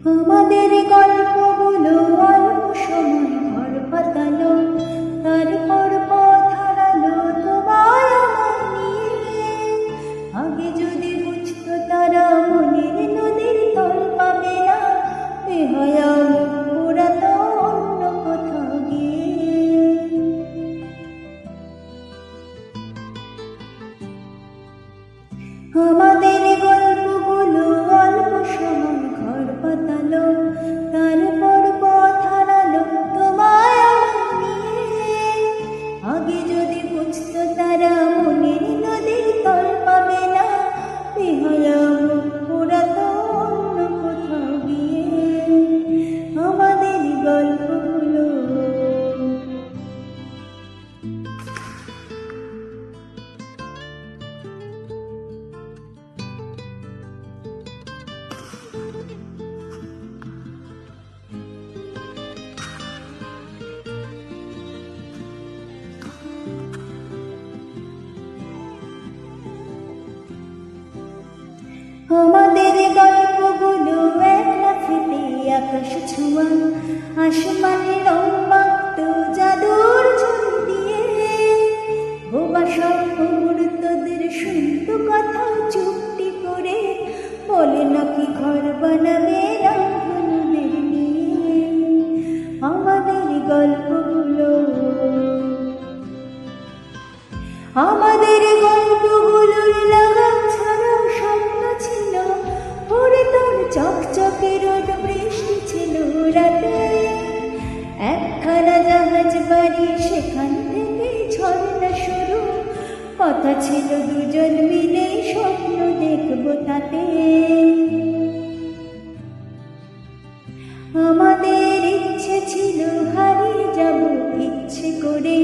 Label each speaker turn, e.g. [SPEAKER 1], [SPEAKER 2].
[SPEAKER 1] আমাদের গল্পগুলো অল্প সময় ঘর পাতালো, তারপর পথ হারালো তোমায় আমায় নিয়ে। আগে যদি বুঝতো তারা মনের নদীর তল পাবে না, এ হয় ওরা তো অন্য কোথাও গিয়ে। আমাদের গল্পগুলো অল্প সময় ঘর পাতালো, তারপর পথ হারালো তোমায় আমায় নিয়ে। আগে যদি বুঝতো তারা মনের নদীর তল পাবে না, এ হয় ওরা তো অন্য কোথাও গিয়ে। আমাদের গল্পগুলো আমাদের গল্পগুলো এক লাফেতে আকাশ ছোঁয়া, আসমানে রং মাখত জাদুর ছড়ি দিয়ে। বোবা সব মুহূর্তদের শুনতো কথা চুপটি করে, বলে নাকি ঘর বানাবে রামধনুদের নিয়ে। আমাদের গল্পগুলো আমাদের গল্পগুলোর লাগাম ছাড়াও স্বপ্ন ছিল, ভোরে তোর চকচকে রোদ বৃষ্টি ছিল রাতে। একখানা জাহাজ বাড়ি, সেখান থেকে ঝর্ণা শুরু, কথা ছিল দুজন মিলে স্বপ্ন দেখবো তাতে। আমাদের ইচ্ছে ছিল হারিয়ে যাব ইচ্ছে করে,